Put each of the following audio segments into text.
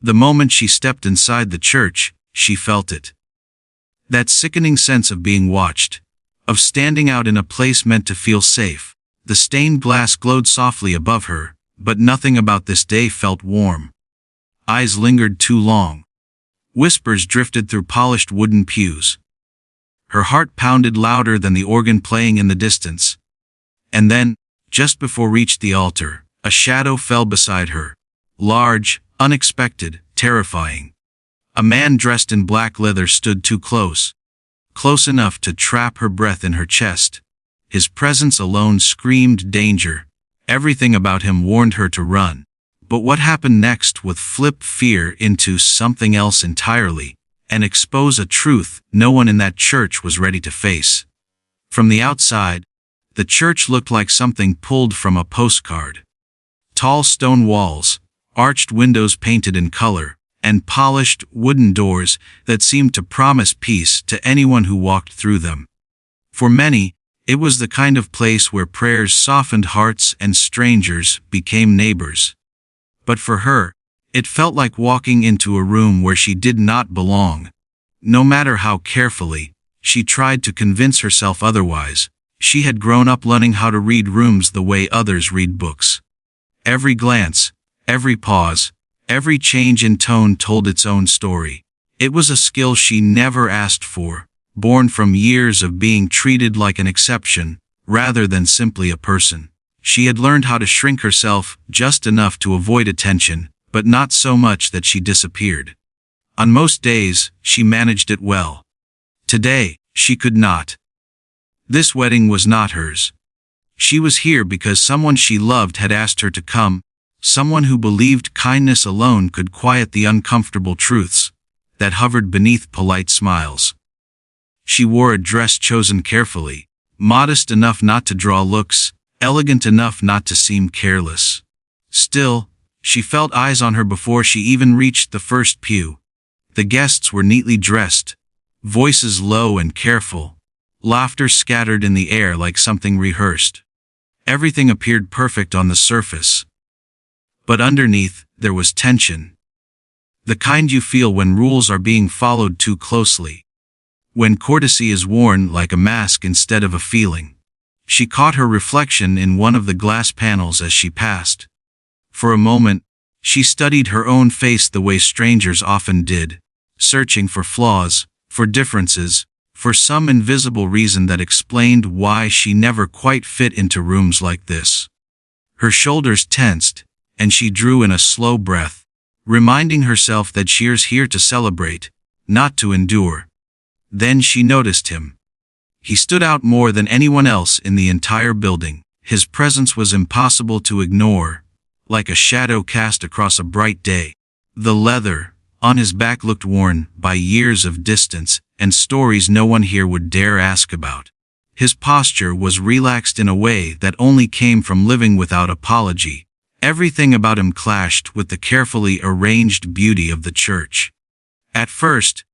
The moment she stepped inside the church, she felt it. That sickening sense of being watched, of standing out in a place meant to feel safe. The stained glass glowed softly above her, but nothing about this day felt warm. Eyes lingered too long. Whispers drifted through polished wooden pews. Her heart pounded louder than the organ playing in the distance. And then, just before reached the altar, a shadow fell beside her. Large, unexpected, terrifying. A man dressed in black leather stood too close. Close enough to trap her breath in her chest. His presence alone screamed danger. Everything about him warned her to run. But what happened next would flip fear into something else entirely, and expose a truth no one in that church was ready to face. From the outside, the church looked like something pulled from a postcard. Tall stone walls, arched windows painted in color, and polished wooden doors that seemed to promise peace to anyone who walked through them. For many, it was the kind of place where prayers softened hearts and strangers became neighbors. But for her, it felt like walking into a room where she did not belong. No matter how carefully she tried to convince herself otherwise, she had grown up learning how to read rooms the way others read books. Every glance, every pause, every change in tone told its own story. It was a skill she never asked for, born from years of being treated like an exception, rather than simply a person. She had learned how to shrink herself just enough to avoid attention, but not so much that she disappeared. On most days, she managed it well. Today, she could not. This wedding was not hers. She was here because someone she loved had asked her to come, someone who believed kindness alone could quiet the uncomfortable truths that hovered beneath polite smiles. She wore a dress chosen carefully, modest enough not to draw looks, elegant enough not to seem careless. Still, she felt eyes on her before she even reached the first pew. The guests were neatly dressed, voices low and careful, laughter scattered in the air like something rehearsed. Everything appeared perfect on the surface. But underneath, there was tension. The kind you feel when rules are being followed too closely. When courtesy is worn like a mask instead of a feeling. She caught her reflection in one of the glass panels as she passed. For a moment, she studied her own face the way strangers often did, searching for flaws, for differences, for some invisible reason that explained why she never quite fit into rooms like this. Her shoulders tensed, and she drew in a slow breath, reminding herself that she's here to celebrate, not to endure. Then she noticed him. He stood out more than anyone else in the entire building. His presence was impossible to ignore, like a shadow cast across a bright day. The leather on his back looked worn by years of distance and stories no one here would dare ask about. His posture was relaxed in a way that only came from living without apology. Everything about him clashed with the carefully arranged beauty of the church. At first,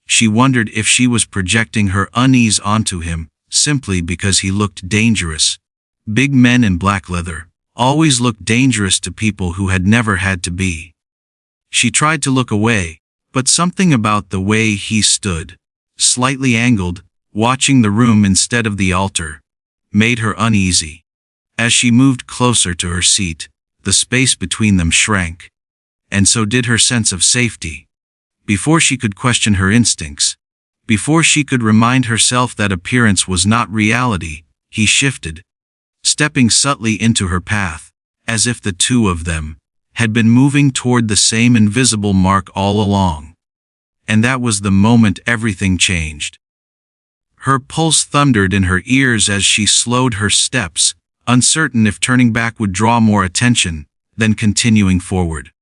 she wondered if she was projecting her unease onto him, simply because he looked dangerous. Big men in black leather always looked dangerous to people who had never had to be. She tried to look away, but something about the way he stood, slightly angled, watching the room instead of the altar, made her uneasy. As she moved closer to her seat, the space between them shrank. And so did her sense of safety. Before she could question her instincts, before she could remind herself that appearance was not reality, he shifted, stepping subtly into her path, as if the two of them had been moving toward the same invisible mark all along. And that was the moment everything changed. Her pulse thundered in her ears as she slowed her steps, uncertain if turning back would draw more attention than continuing forward.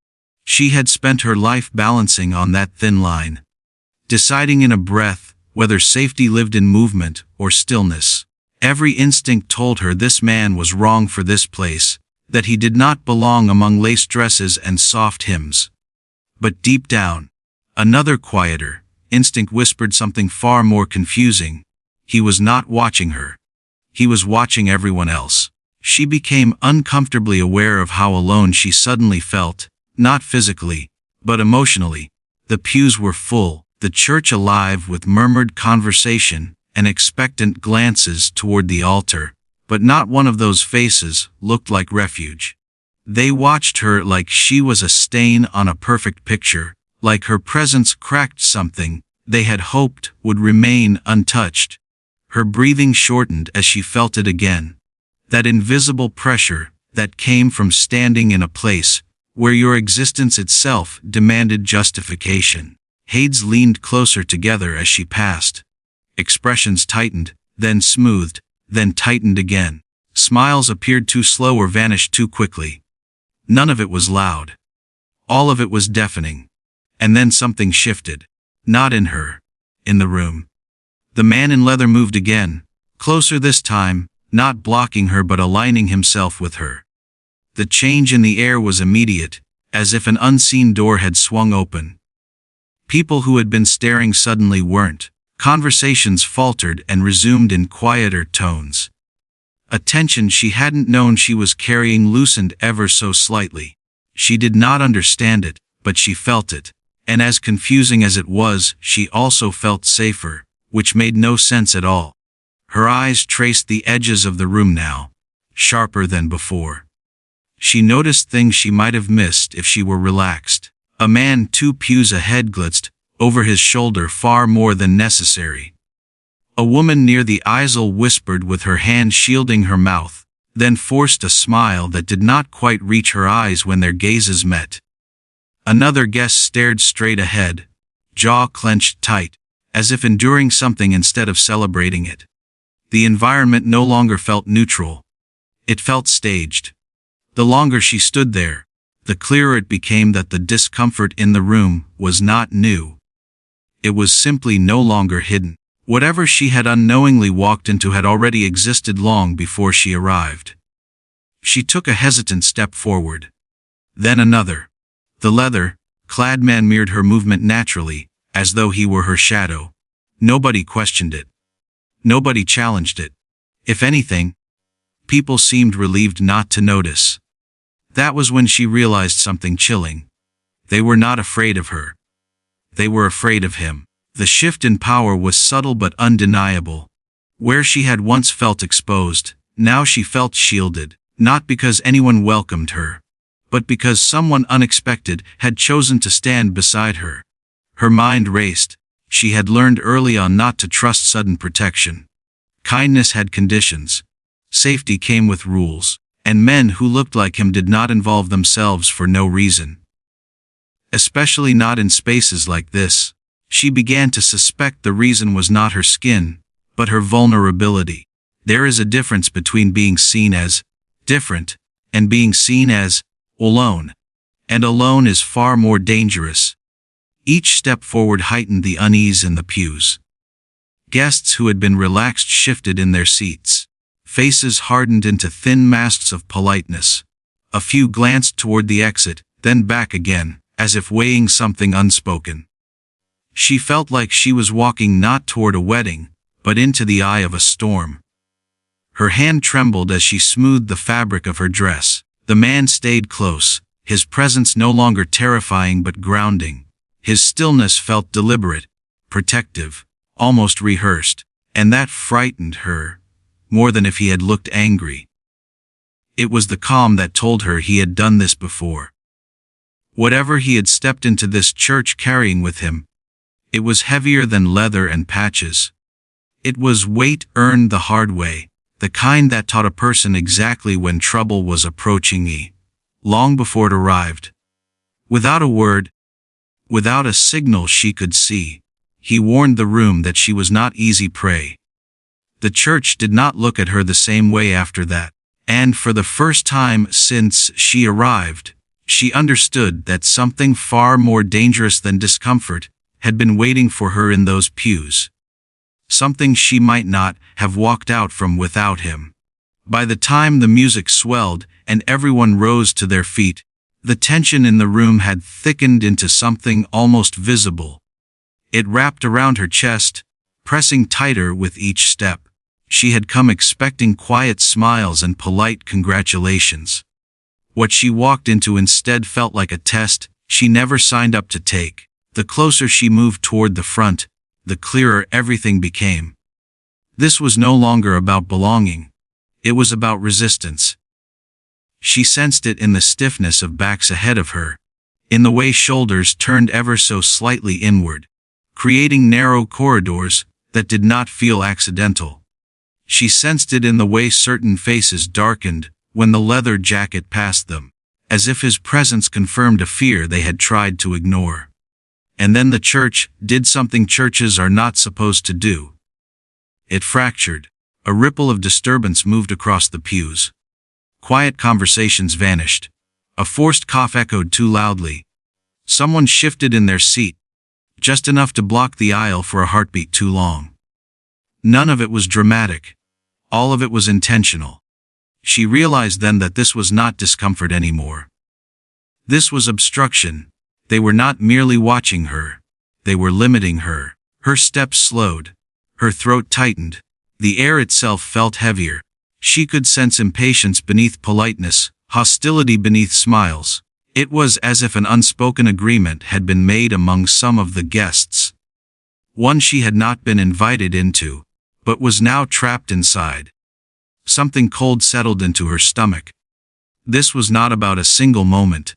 She had spent her life balancing on that thin line, deciding in a breath whether safety lived in movement or stillness. Every instinct told her this man was wrong for this place, that he did not belong among lace dresses and soft hymns. But deep down, another quieter instinct whispered something far more confusing. He was not watching her. He was watching everyone else. She became uncomfortably aware of how alone she suddenly felt, not physically, But emotionally, the pews were full, the church alive with murmured conversation and expectant glances toward the altar, but not one of those faces looked like refuge. They watched her like she was a stain on a perfect picture, like her presence cracked something they had hoped would remain untouched. Her breathing shortened as she felt it again. That invisible pressure that came from standing in a place where your existence itself demanded justification. Heads leaned closer together as she passed. Expressions tightened, then smoothed, then tightened again. Smiles appeared too slow or vanished too quickly. None of it was loud. All of it was deafening. And then something shifted. Not in her. In the room. The man in leather moved again, closer this time, not blocking her but aligning himself with her. The change in the air was immediate, as if an unseen door had swung open. People who had been staring suddenly weren't. Conversations faltered and resumed in quieter tones. A tension she hadn't known she was carrying loosened ever so slightly. She did not understand it, but she felt it. And as confusing as it was, she also felt safer, which made no sense at all. Her eyes traced the edges of the room now, sharper than before. She noticed things she might have missed if she were relaxed. A man 2 pews ahead glitzed over his shoulder far more than necessary. A woman near the easel whispered with her hand shielding her mouth, then forced a smile that did not quite reach her eyes when their gazes met. Another guest stared straight ahead, jaw clenched tight, as if enduring something instead of celebrating it. The environment no longer felt neutral. It felt staged. The longer she stood there, the clearer it became that the discomfort in the room was not new. It was simply no longer hidden. Whatever she had unknowingly walked into had already existed long before she arrived. She took a hesitant step forward. Then another. The leather-clad man mirrored her movement naturally, as though he were her shadow. Nobody questioned it. Nobody challenged it. If anything, people seemed relieved not to notice. That was when she realized something chilling. They were not afraid of her. They were afraid of him. The shift in power was subtle but undeniable. Where she had once felt exposed, now she felt shielded, not because anyone welcomed her, but because someone unexpected had chosen to stand beside her. Her mind raced. She had learned early on not to trust sudden protection. Kindness had conditions. Safety came with rules, and men who looked like him did not involve themselves for no reason. Especially not in spaces like this. She began to suspect the reason was not her skin, but her vulnerability. There is a difference between being seen as different and being seen as alone. And alone is far more dangerous. Each step forward heightened the unease in the pews. Guests who had been relaxed shifted in their seats. Faces hardened into thin masks of politeness. A few glanced toward the exit, then back again, as if weighing something unspoken. She felt like she was walking not toward a wedding, but into the eye of a storm. Her hand trembled as she smoothed the fabric of her dress. The man stayed close, his presence no longer terrifying but grounding. His stillness felt deliberate, protective, almost rehearsed, and that frightened her, more than if he had looked angry. It was the calm that told her he had done this before. Whatever he had stepped into this church carrying with him, it was heavier than leather and patches. It was weight earned the hard way, the kind that taught a person exactly when trouble was approaching, long before it arrived. Without a word, without a signal she could see, he warned the room that she was not easy prey. The church did not look at her the same way after that, and for the first time since she arrived, she understood that something far more dangerous than discomfort had been waiting for her in those pews. Something she might not have walked out from without him. By the time the music swelled and everyone rose to their feet, the tension in the room had thickened into something almost visible. It wrapped around her chest, pressing tighter with each step. She had come expecting quiet smiles and polite congratulations. What she walked into instead felt like a test she never signed up to take. The closer she moved toward the front, the clearer everything became. This was no longer about belonging. It was about resistance. She sensed it in the stiffness of backs ahead of her, in the way shoulders turned ever so slightly inward, creating narrow corridors that did not feel accidental. She sensed it in the way certain faces darkened when the leather jacket passed them, as if his presence confirmed a fear they had tried to ignore. And then the church did something churches are not supposed to do. It fractured. A ripple of disturbance moved across the pews. Quiet conversations vanished. A forced cough echoed too loudly. Someone shifted in their seat, just enough to block the aisle for a heartbeat too long. None of it was dramatic. All of it was intentional. She realized then that this was not discomfort anymore. This was obstruction. They were not merely watching her. They were limiting her. Her steps slowed. Her throat tightened. The air itself felt heavier. She could sense impatience beneath politeness, hostility beneath smiles. It was as if an unspoken agreement had been made among some of the guests. One she had not been invited into, but was now trapped inside. Something cold settled into her stomach. This was not about a single moment.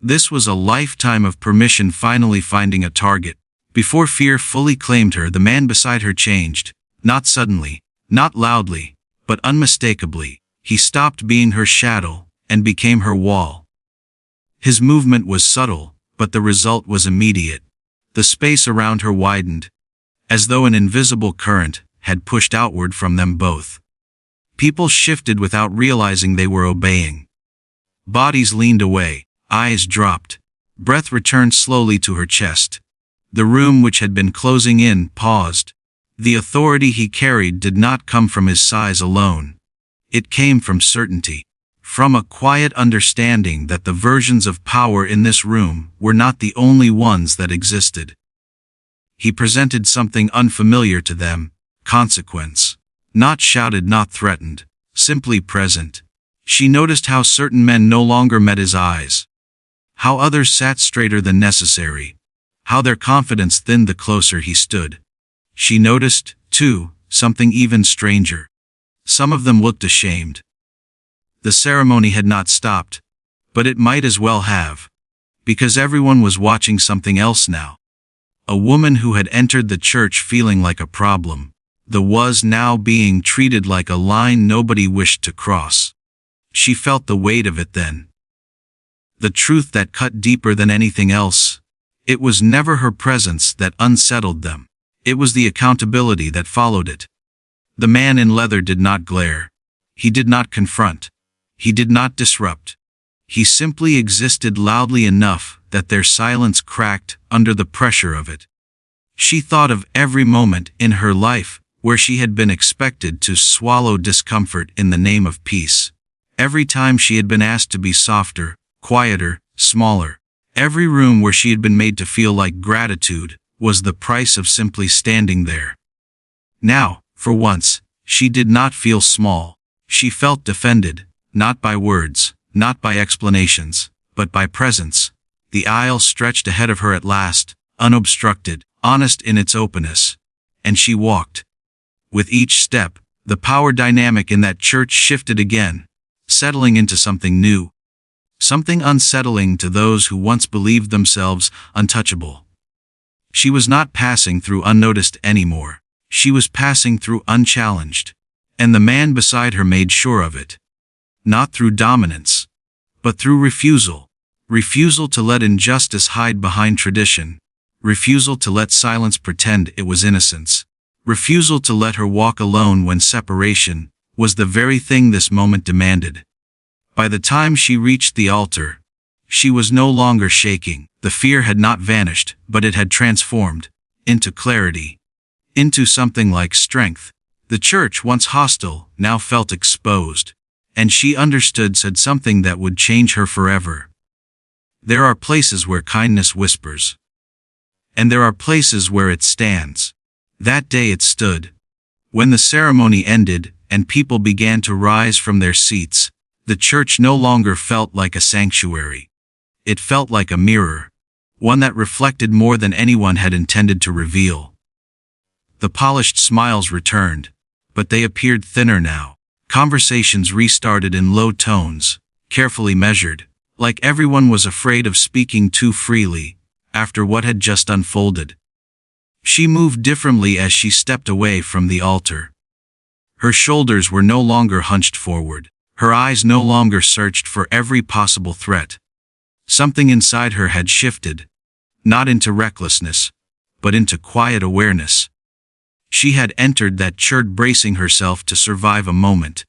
This was a lifetime of permission finally finding a target. Before fear fully claimed her, the man beside her changed. Not suddenly, not loudly, but unmistakably. He stopped being her shadow and became her wall. His movement was subtle, but the result was immediate. The space around her widened, as though an invisible current had pushed outward from them both. People shifted without realizing they were obeying. Bodies leaned away, eyes dropped. Breath returned slowly to her chest. The room which had been closing in paused. The authority he carried did not come from his size alone. It came from certainty, from a quiet understanding that the versions of power in this room were not the only ones that existed. He presented something unfamiliar to them: consequence. Not shouted, not threatened, simply present. She noticed how certain men no longer met his eyes, how others sat straighter than necessary, how their confidence thinned the closer he stood. She noticed, too, something even stranger. Some of them looked ashamed. The ceremony had not stopped, but it might as well have, because everyone was watching something else now. A woman who had entered the church feeling like a problem, was now being treated like a line nobody wished to cross. She felt the weight of it then. The truth that cut deeper than anything else. It was never her presence that unsettled them. It was the accountability that followed it. The man in leather did not glare. He did not confront. He did not disrupt. He simply existed loudly enough that their silence cracked under the pressure of it. She thought of every moment in her life where she had been expected to swallow discomfort in the name of peace. Every time she had been asked to be softer, quieter, smaller. Every room where she had been made to feel like gratitude was the price of simply standing there. Now, for once, she did not feel small. She felt defended, not by words, not by explanations, but by presence. The aisle stretched ahead of her at last, unobstructed, honest in its openness. And she walked. With each step, the power dynamic in that church shifted again, settling into something new. Something unsettling to those who once believed themselves untouchable. She was not passing through unnoticed anymore. She was passing through unchallenged. And the man beside her made sure of it. Not through dominance, but through refusal. Refusal to let injustice hide behind tradition. Refusal to let silence pretend it was innocence. Refusal to let her walk alone when separation was the very thing this moment demanded. By the time she reached the altar, she was no longer shaking. The fear had not vanished, but it had transformed into clarity, into something like strength. The church, once hostile, now felt exposed, and she understood said something that would change her forever. There are places where kindness whispers, and there are places where it stands. That day it stood. When the ceremony ended and people began to rise from their seats, the church no longer felt like a sanctuary. It felt like a mirror, one that reflected more than anyone had intended to reveal. The polished smiles returned, but they appeared thinner now. Conversations restarted in low tones, carefully measured, like everyone was afraid of speaking too freely after what had just unfolded. She moved differently as she stepped away from the altar. Her shoulders were no longer hunched forward. Her eyes no longer searched for every possible threat. Something inside her had shifted, not into recklessness, but into quiet awareness. She had entered that church bracing herself to survive a moment.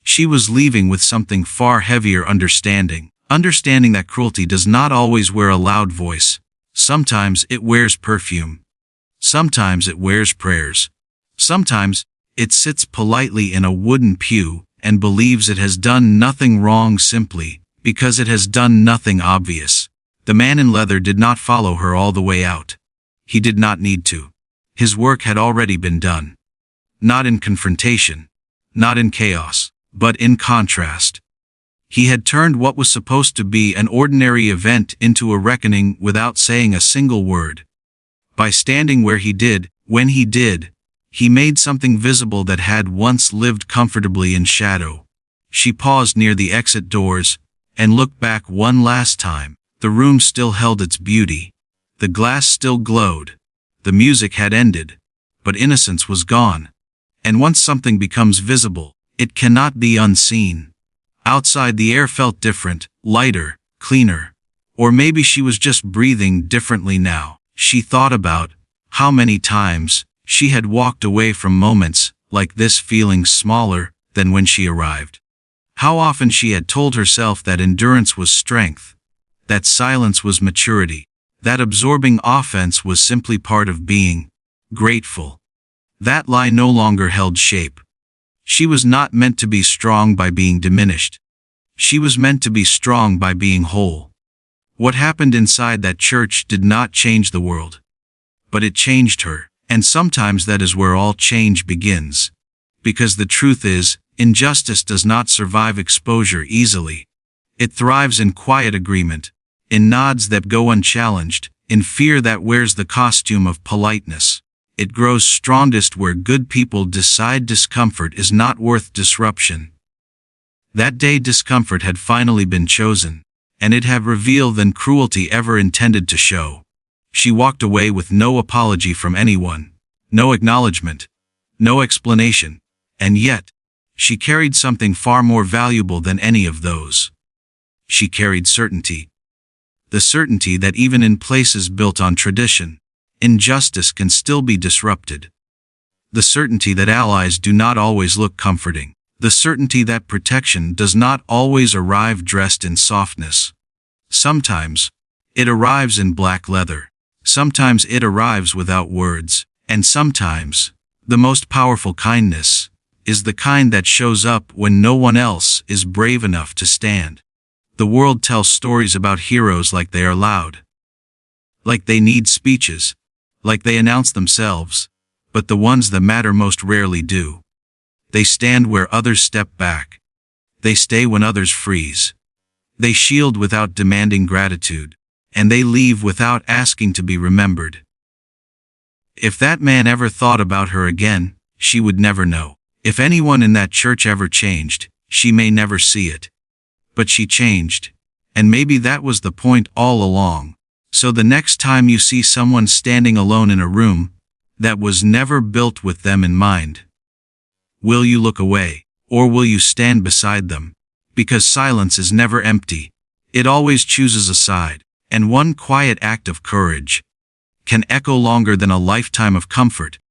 She was leaving with something far heavier: understanding that cruelty does not always wear a loud voice. Sometimes it wears perfume. Sometimes it wears prayers. Sometimes it sits politely in a wooden pew and believes it has done nothing wrong simply because it has done nothing obvious. The man in leather did not follow her all the way out. He did not need to. His work had already been done. Not in confrontation, not in chaos, but in contrast. He had turned what was supposed to be an ordinary event into a reckoning without saying a single word. By standing where he did, when he did, he made something visible that had once lived comfortably in shadow. She paused near the exit doors and looked back one last time. The room still held its beauty. The glass still glowed. The music had ended, but innocence was gone. And once something becomes visible, it cannot be unseen. Outside, the air felt different, lighter, cleaner. Or maybe she was just breathing differently now. She thought about how many times she had walked away from moments like this feeling smaller than when she arrived. How often she had told herself that endurance was strength, that silence was maturity, that absorbing offense was simply part of being grateful. That lie no longer held shape. She was not meant to be strong by being diminished. She was meant to be strong by being whole. What happened inside that church did not change the world, but it changed her. And sometimes that is where all change begins. Because the truth is, injustice does not survive exposure easily. It thrives in quiet agreement, in nods that go unchallenged, in fear that wears the costume of politeness. It grows strongest where good people decide discomfort is not worth disruption. That day discomfort had finally been chosen, and it had revealed than cruelty ever intended to show. She walked away with no apology from anyone, no acknowledgement, no explanation, and yet, she carried something far more valuable than any of those. She carried certainty. The certainty that even in places built on tradition, injustice can still be disrupted. The certainty that allies do not always look comforting. The certainty that protection does not always arrive dressed in softness. Sometimes, it arrives in black leather. Sometimes it arrives without words, and sometimes, the most powerful kindness is the kind that shows up when no one else is brave enough to stand. The world tells stories about heroes like they are loud, like they need speeches, like they announce themselves, but the ones that matter most rarely do. They stand where others step back. They stay when others freeze. They shield without demanding gratitude. And they leave without asking to be remembered. If that man ever thought about her again, she would never know. If anyone in that church ever changed, she may never see it. But she changed, and maybe that was the point all along. So the next time you see someone standing alone in a room that was never built with them in mind, will you look away, or will you stand beside them? Because silence is never empty. It always chooses a side. And one quiet act of courage can echo longer than a lifetime of comfort.